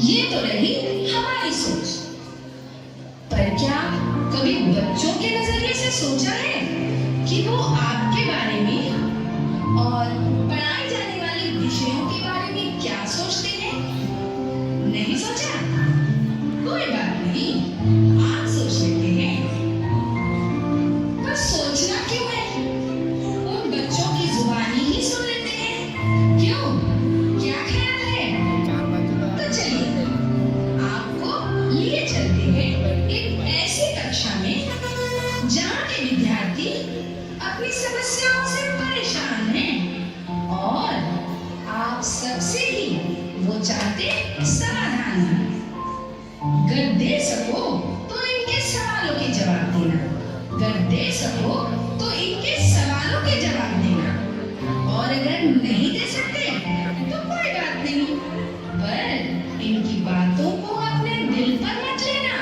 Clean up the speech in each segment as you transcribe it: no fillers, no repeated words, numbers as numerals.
ये तो रही हमारी सोच, पर क्या कभी बच्चों के नजरिए से सोचा है कि वो आपके बारे में और पढ़ाई जाने वाले विषयों के बारे में क्या सोचते हैं? नहीं सोचा? कोई बात नहीं, आप सोच लेते हैं। पर सोचना क्यों है? उन बच्चों की जुबानी ही सुन लेते हैं। क्यों? क्या ख्याल है? तो चलिए आपको लिए चलते हैं एक ऐसी कक्षा में जहाँ के विद्यार्थी अपनी समस्याओं से परेशान हैं और आप सबसे ही वो चाहते समाधान है। अगर दे सको तो इनके सवालों के जवाब देना, अगर दे सको तो इनके सवालों के जवाब देना, और अगर नहीं दे सकते तो कोई बात नहीं, पर इनकी बातों को अपने दिल पर मत लेना।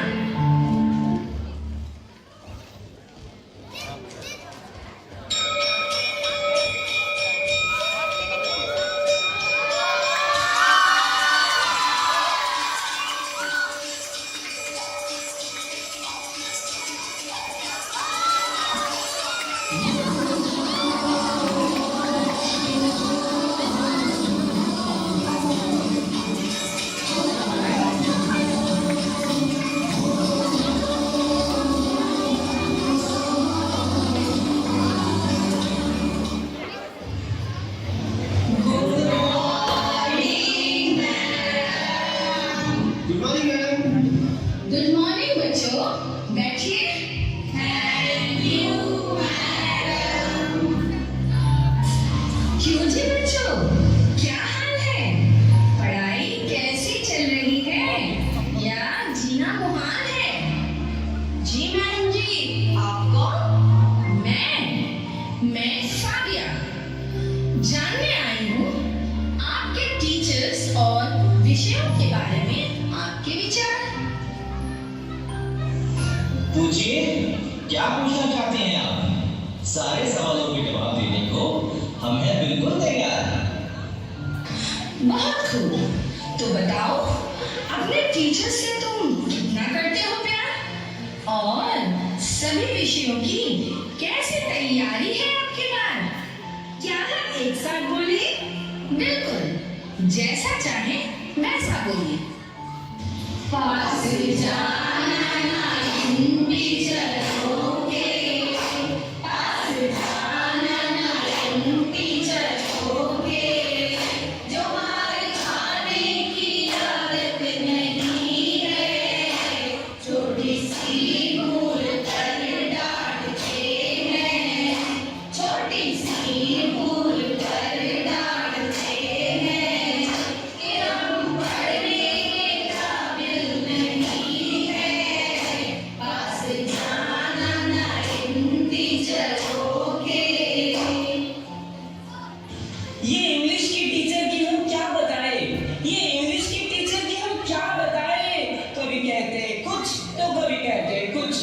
गुड मॉर्निंग बच्चों, बैठिए। क्यों जी बच्चों, क्या हाल है? पढ़ाई कैसी चल रही है या जीना मुहाल है? जी मैडम जी, आप कौन? मैं फाबिया जानने आई हूँ आपके टीचर्स और विषयों के बारे में आपके विचार। पूछिए, क्या पूछना चाहते हैं आप? सारे सवालों के जवाब देने को हम हैं बिल्कुल तैयार। बहुत खूब, तो बताओ अपने टीचर से तुम कितना करते हो प्यार, और सभी विषयों की कैसे तैयारी है आपके बाद? क्या हम एक साथ बोले? बिल्कुल, जैसा चाहे वैसा बोलिए। पास जाना टीचर होके, पास जाना टीचर होके, जो मार खाने की आदत नहीं है, छोटी सी भूल कर डांटते हैं, छोटी सी भूल कर डांटते हैं, कि हम पढ़ने के काबिल नहीं है, पास जाना ना इन टीचरों के। ये इंग्लिश की टीचर की हम क्या बताएं? ये इंग्लिश की टीचर की हम क्या बताएं? कभी कहते कुछ तो कभी कहते कुछ।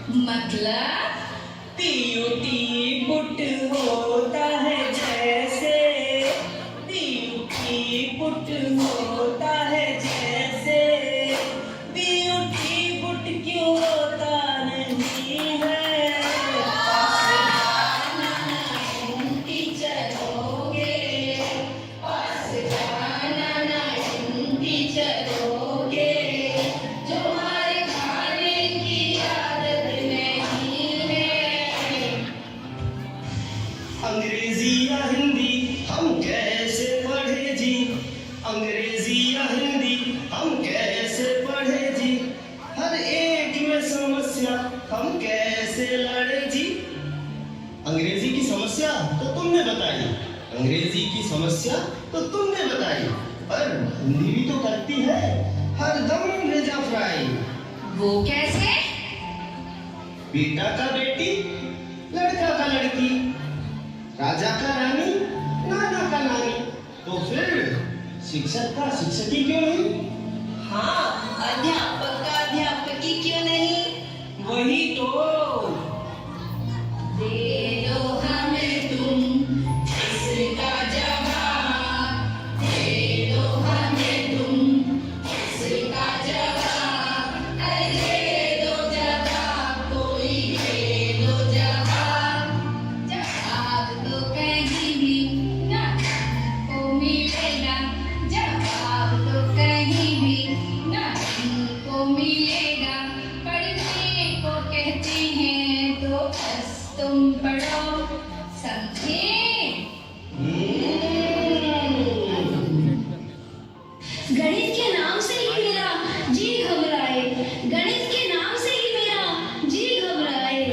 मतलब पीयूटी पुट होता है जैसे, पीयूटी पुट होता है जैसे, पीयूटी पुट क्यों होता नहीं है? टीचर होगे, पास जाना ना इन टीचर होगे, जो हमारे खाने की आदत नहीं है। अंग्रेजी या हिंदी हम कैसे पढ़े जी, अंग्रेजी या हिंदी हम कैसे पढ़े जी, हर एक में समस्या हम कैसे लड़े जी। अंग्रेजी की समस्या तो तुमने बताई, अंग्रेजी की समस्या तो तुमने बताई, पर हिंदी भी तो करती है हर दम भेजा फ्राई। वो कैसे? बेटा का बेटी, लड़का का लड़की, राजा का रानी, नाना का नानी, तो फिर शिक्षक का शिक्षकी क्यों नहीं? हाँ, अध्यापक का अध्यापकी क्यों नहीं? वही तो। दे दो हमें तुम इसका जवाब, दे दो हमें तुम मिलेगा, पढ़ने को कहते हैं तो बस तुम पढ़ो, समझे? गणित के नाम से ही मेरा जी घबराए, गणित के नाम से ही मेरा जी घबराए,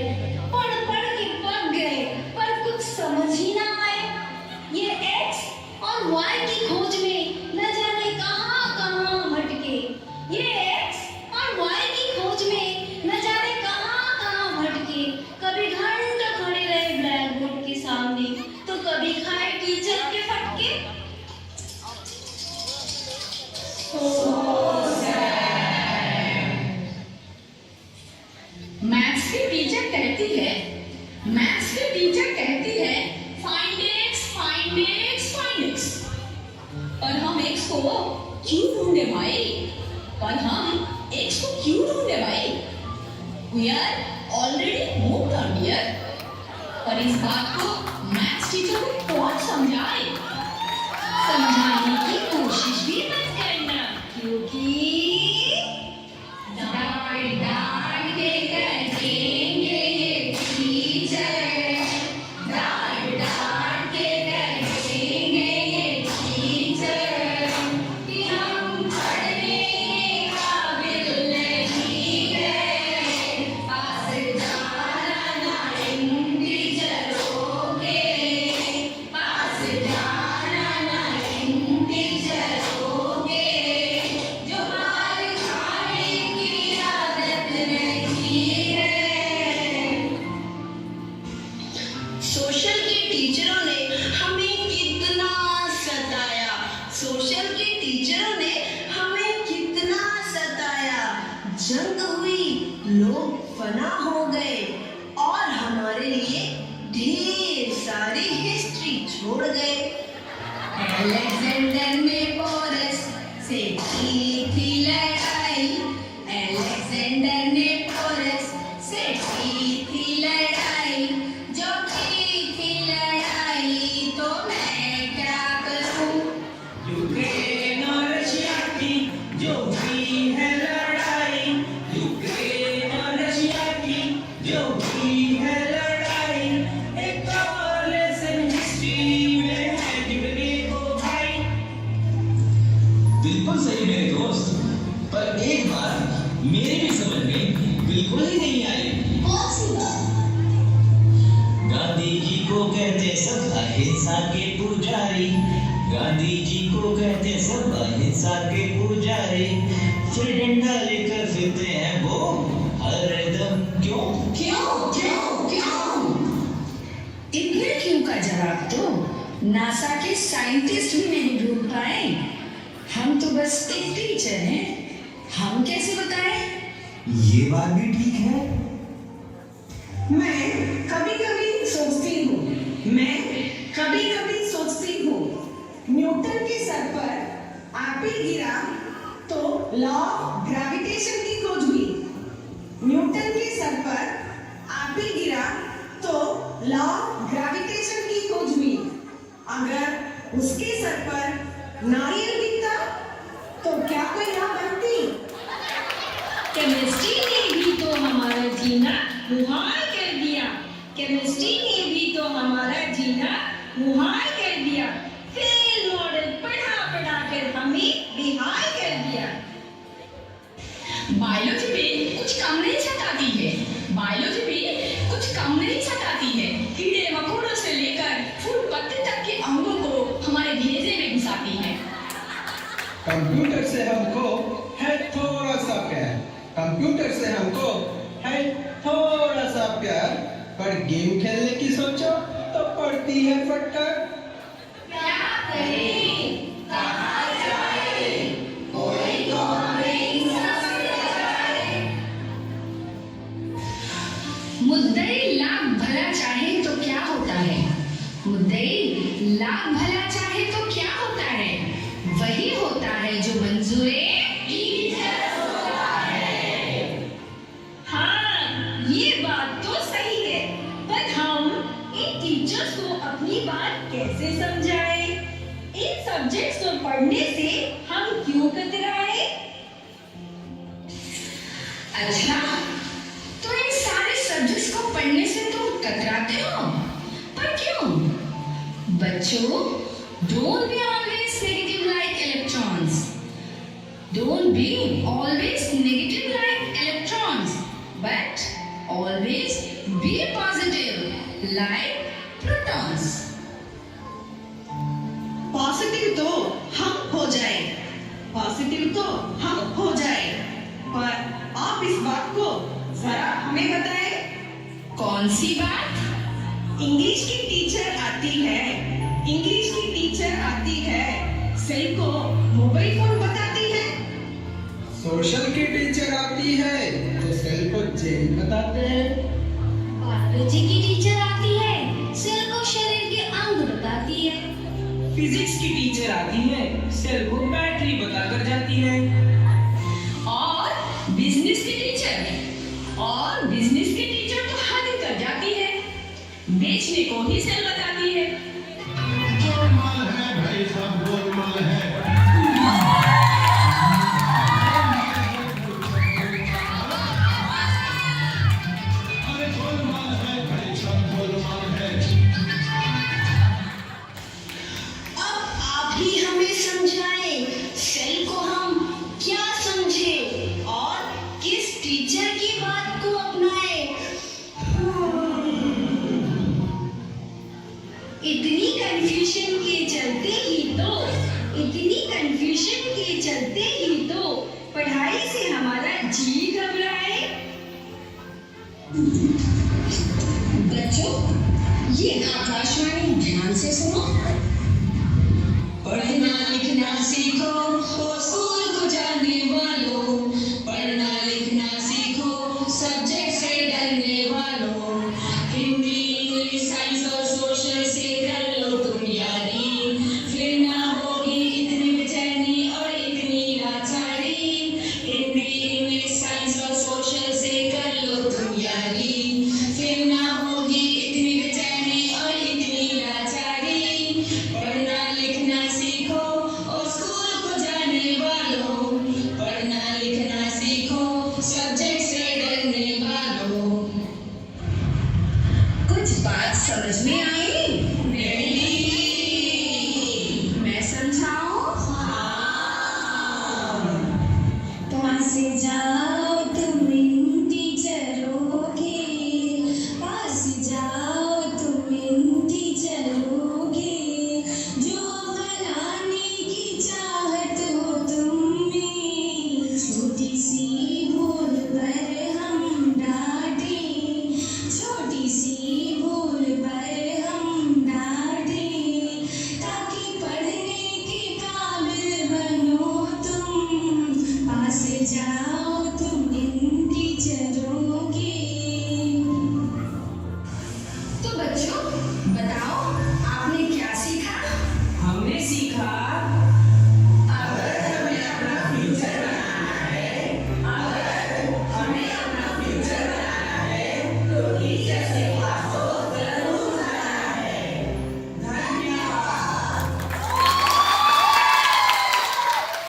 पढ़ पढ़ के पक गए पर कुछ समझ ही ना आए। ये x और y की खोज में न जाने कहां कहां भटके, ये x और y की खोज में न जाने कहां कहां भटके। कभी घंटा खड़े रहे ब्लैक बोर्ड के सामने तो कभी खाए टीचर के फटके। मैथ्स की टीचर कहती है, मैथ्स की टीचर कहती है find x, find x, find x। पर हम x को क्यों ढूंढे भाई? पर हम x को क्यों ढूंढे भाई? We are already moved on dear। पर इस बात को मैथ्स टीचर को कौन समझाए? समझाने की कोशिश भी मत करना, क्योंकि डांट डांट के करेंगे ये टीचर, डांट डांट के करेंगे ये टीचर कि हम पढ़ने काबिल नहीं है, पास जाना ना इन टीचरों के, पास जाना ना इन टीचरों के, जो मार खाने की आदत नहीं है। सोशल के टीचरों ने हमें कितना सताया, सोशल के टीचरों ने हमें कितना सताया। जंग हुई, लोग फना हो गए और हमारे लिए ढेर सारी हिस्ट्री छोड़ गए। अलेक्जेंडर ने पोरस से की थी लड़ाई, अलेक्जेंडर ने पोरस से की थी लड़ाई, जो की थी लड़ाई तो मैं क्या करूं? यूक्रेन और रशिया की जो हुई है लड़ाई, यूक्रेन और रशिया की जो हुई है लड़ाई, एक और लेसन हिस्ट्री में है जुड़ने को भाई। बिल्कुल सही मेरे दोस्त, पर एक बात मेरे भी समझ में बिल्कुल ही नहीं आई। कौन सी बात? गांधी जी को कहते सब अहिंसा के पुजारी, गांधी जी को कहते सब अहिंसा के पुजारी, फिर डंडा लेकर फिरते हैं वो हरदम क्यों? क्यों क्यों क्यों? इतने क्यों का जवाब तो नासा के साइंटिस्ट भी नहीं ढूंढ पाए। हम तो बस एक टीचर हैं, हम कैसे बताएं? ये बात भी ठीक है। मैं कभी कभी सोचती हूँ, मैं कभी कभी सोचती हूँ, न्यूटन के सर पर एप्पल गिरा तो लॉ ऑफ ग्रेविटेशन की खोज हुई। न्यूटन के सर पर एप्पल गिरा तो लॉ ऑफ ग्रेविटेशन की खोज हुई। अगर उसके सर पर नारियल गिरता तो क्या कोई लॉ बनती? केमिस्ट्री ने भी तो हमारा जीना मुहाल कर दिया, केमिस्ट्री ने भी तो हमारा जीना मुहाल कर दिया, फेल मॉडल पढ़ा पढ़ा कर हमें बेहाल कर दिया। बायोलॉजी भी कुछ कम नहीं सताती है, बायोलॉजी भी कुछ कम नहीं सताती है, कीड़े मकोड़ों से लेकर फूल पत्ते तक के अंगों को हमारे भेजे में घुसाती है। कंप्यूटर से हमको है थोड़ा सा प्यार, कंप्यूटर से हमको है थोड़ा सा प्यार, पर गेम खेलने की सोचो तो पड़ती है फटकार। क्या करें, कहाँ जाए, कोई तो हमें समझाए। मुद्दई लाख भला चाहे तो क्या होता है, मुद्दई लाख भला चाहे तो क्या होता है, वही होता है जो मंजूरे टीचर होता है। हाँ, ये बात तो सही है, पर हम इन टीचर्स को अपनी बात कैसे समझाएं? इन सब्जेक्ट्स को पढ़ने से हम क्यों कतराए? अच्छा, तो इन सारे सब्जेक्ट्स को पढ़ने से तुम कतराते हो, पर क्यों? बच्चों, don't be always negative like electrons. Don't be always negative like electrons, but always be positive like protons. Positive तो हम हो जाए, पॉजिटिव तो हम हो जाए, पर आप इस बात को जरा हमें बताएं। कौन सी बात? इंग्लिश की टीचर आती है, इंग्लिश की टीचर आती है, सेल को मोबाइल फोन बताती है। सोशल की टीचर आती है तो सेल को जेल बताते हैं। बायोलॉजी की टीचर आती है, सेल को शरीर के अंग बताती है। फिजिक्स की टीचर आती है, सेल को बैटरी बताकर जाती है। और बिजनेस की टीचर तो हद कर जाती है, बेचने को ही सेल बताती है। गोलमाल है भाई, सब गोलमाल है। अरे गोलमाल है भाई, सब गोलमाल है। अब आप ही हमें समझाएं, सेल को हम क्या समझे और किस टीचर की बात को अपनाएं। इतनी कंफ्यूजन के चलते ही तो पढ़ाई से हमारा जी घबराए। बच्चों, ये आकाशवाणी ध्यान से सुनो। पढ़ना लिखना सीखो और स्कूल को जाने वालों, पढ़ना लिखना सीखो सब्जेक्ट से डरने वालों, हिंदी इंग्लिश साइंस और सोशल से कर लो तुम यारी, फिर ना होगी इतनी बेचैनी और इतनी लाचारी, हिंदी इंग्लिश साइंस और सोशल से कर लो तुम यारी, फिर ना होगी इतनी बेचैनी और इतनी लाचारी, पढ़ना लिखना सीखो और स्कूल को जाने वालों, पढ़ना लिखना सीखो सब्जेक्ट से डरने वालों। कुछ बात समझ में आई?